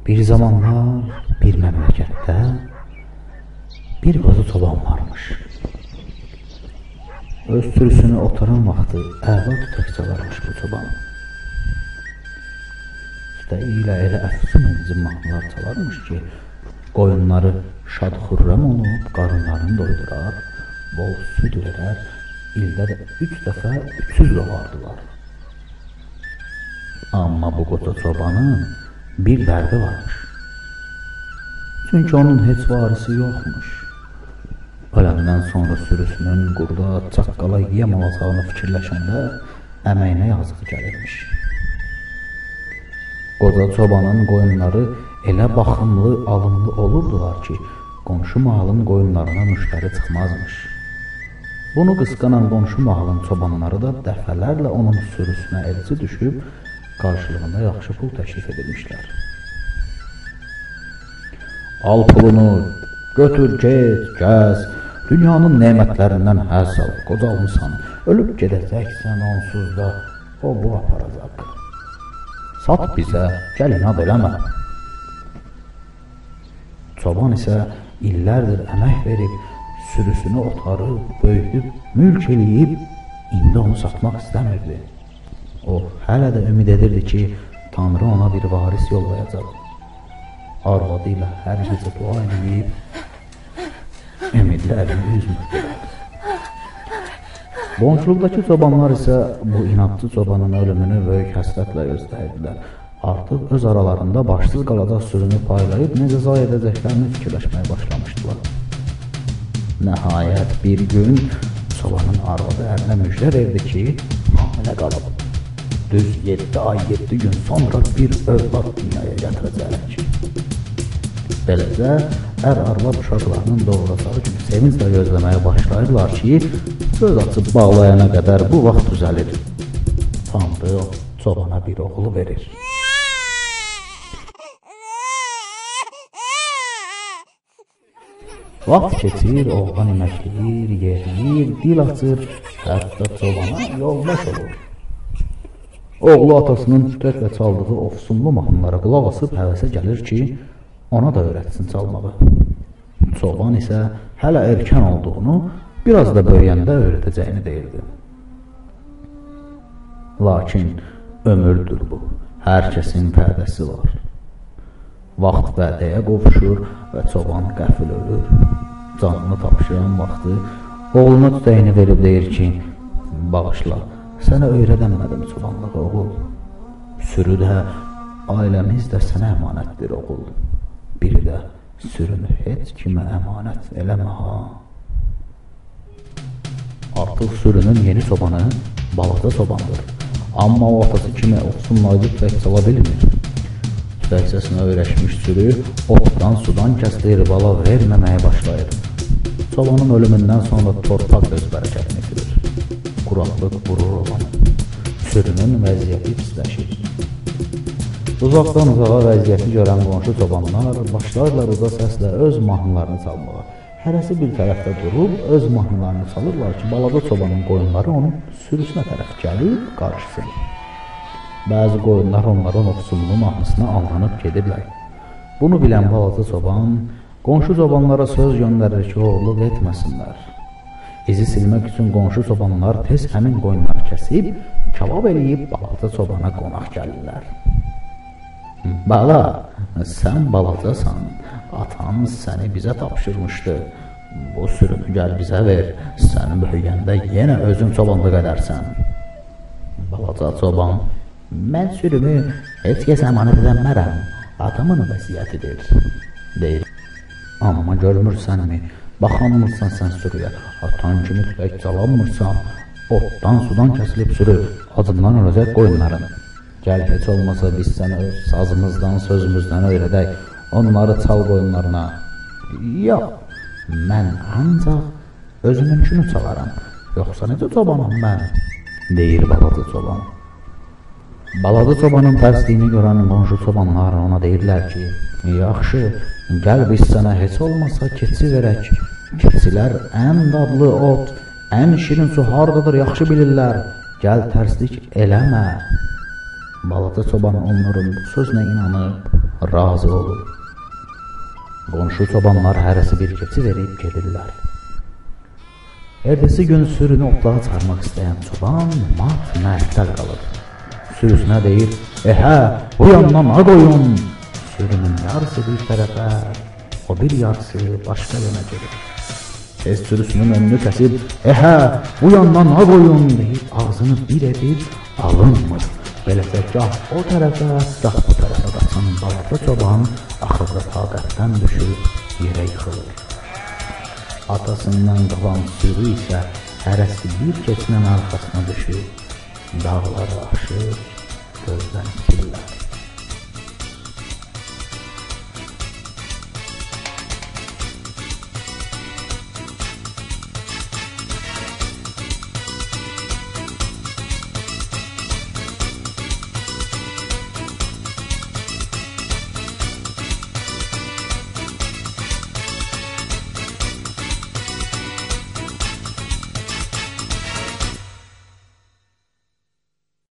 Bir zamanlar bir məmləkətdə bir qoca çoban varmış. Öz sürüsünü otaran vaxtı əla tütək çalarmış bu çoban. Tütəyi ilə elə əfsun edici mahnılar çalarmış ki, qoyunları şad xürrəm olub, qarınlarını doydurar, bol süd verər, ildə də 3 dəfə 300 doğardılar. Amma bu qoca çobanın bir dərdi varmış. Çünki onun heç varisi yoxmuş. Öləndən sonra sürüsünün qurda, çaqqala yem alacağını fikirləşəndə əməyinə yazıq gəlirmiş. Qoca çobanın qoyunları elə baxımlı, alımlı olurdular ki, qonşu mahalın qoyunlarına müştəri çıxmazmış. Bunu qısqanan qonşu mahalın çobanları da dəfələrlə onun sürüsünə elçi düşüb, qarşılığında yaxşı pul təklif edilmişlər. Al pulunu, götür, get, gəz, dünyanın nemətlərindən həzz al, qocalmısan, ölüb gedəcəksən onsuz da, o bu aparacaq. Sat bizə, gəl inad eləmə. Çoban isə illərdir əmək verib, sürüsünü otarıb, böyüdüb, mülk eləyib, indi onu satmaq istəmirdi. O, hələ də ümid edirdi ki, Tanrı ona bir varis yollayacaq. Arvadı ilə hər gecə dua edib, ümidlərini üzmürdülər. Qonşuluqdakı çobanlar isə bu inadçı çobanın ölümünü böyük həsrətlə gözləyirdilər. Artıq öz aralarında başsız qalacaq sürünü paylayıb necə zayi edəcəklərini fikirləşməyə başlamışdılar. Nəhayət bir gün çobanın arvadı ərinə müjdə verdi ki, hamilə qalıb. Düz 7 ay 7 gün sonra bir övlad dünyaya gətirəcək. Beləcə, ər-arvad uşaqlarının doğuracağı kimi sevinclə gözləməyə başlayırlar ki, göz açıb bağlayana qədər bu vaxt düzəlir. Tanrı çobana bir oğlu verir. Vaxt keçir, oğlan əməkləyir, yerləyir, dil açır, hətta çobana yoldaş olur. Oğlu atasının tütəklə çaldığı ofsunlu mahnılara qulaq asıb həvəsə gəlir ki, ona da öyrətsin çalmağı. Çoban isə hələ erkən olduğunu, biraz da böyüyəndə öyrədəcəyini deyirdi. Lakin ömürdür bu, hər kəsin pərdəsi var. Vaxt vədəyə qovuşur və çoban qəfil ölür. Canını tapşıran vaxtı oğluna tütəyini verib deyir ki, bağışla, sənə öyrədəmədim çobanlığı oğul. Sürü də, ailəmiz də sənə əmanətdir oğul. Biri də sürünü heç kimə əmanət eləmə ha. Artıq sürünün yeni çobanı balaca çobandır. Amma o atası kimi ofsunlaydı tütək çala bilmir. Tütək səsinə öyrəşmiş sürü otdan, sudan kəsdir, bala verməməyə başlayır. Çobanın ölümündən sonra torpaq öz bərəkətini itirir. Quraqlıq vurur olanı. Sürünün vəziyyəti pisləşir. Uzaqdan uzağa vəziyyəti görən qonşu çobanlar başlarlar uza səslə öz mahnılarını çalmağa. Hərəsi bir tərəfdə durub öz mahnılarını çalırlar ki, balaca çobanın qoyunları onun sürüsünə tərəf gəlib qarşısın. Bəzi qoyunlar onların ofsunlu mahnısına alınıb gedirlər. Bunu bilən balaca çoban qonşu çobanlara söz göndərir ki, oğurluq etməsinlər. İzi silmək üçün qonşu çobanlar tez həmin qoyunları kəsib, kabab eləyib balaca çobana qonaq gəlirlər. Bala, sən balacasan, atan səni bizə tapşırmışdı. Bu sürünü gəl bizə ver, sən böyüyəndə yenə özün çobanlıq edərsən. Balaca çoban, mən sürümü heç kəs əmanət edəmərəm, atamın vəsiyyətidir, deyir. Amma görmürsənmi, baxanmırsan sən sürüyə, atan kimi tütək çalanmırsan, otdan sudan kəsilib sürü, acından öləcək qoyunların. Gəl heç olmasa biz sənə öz sazımızdan, sözümüzdən öyrədək, onları çal qoyunlarına. Yox, mən ancaq özümünkünü çalaram, yoxsa necə çobanam mən, deyir balaca çoban. Balaca çobanın tərsliyini görən qonşu çobanlar ona deyirlər ki, yaxşı, gəl biz sənə heç olmasa keçi verək. Keçilər ən dadlı ot, ən şirin su hardadır yaxşı bilirlər, gəl tərslik eləmə. Balaca çoban onların bu sözünə inanıb razı olur. Qonşu çobanlar hərəsi bir keçi verib gedirlər. Ertəsi gün sürünü otlağa çıxarmaq istəyən çoban mat-məəttəl qalır. Sürüsünə deyir, hə, bu yandan ha qoyun. Sürünün yarısı bir tərəfə, o bir yarısı başqa yana gedir. Tez sürüsünün önünü kəsib, hə, bu yandan ha qoyun deyib ağzını bir edir, alınmır. Beləsə gah o tərəfə, gah bu tərəfə qaçan balaca çoban axırda taqətdən düşüb yerə yıxılır. Atasından qalan sürü isə hərəsi bir keçinin arxasına düşüb, dağları aşır, gözdən itirlər.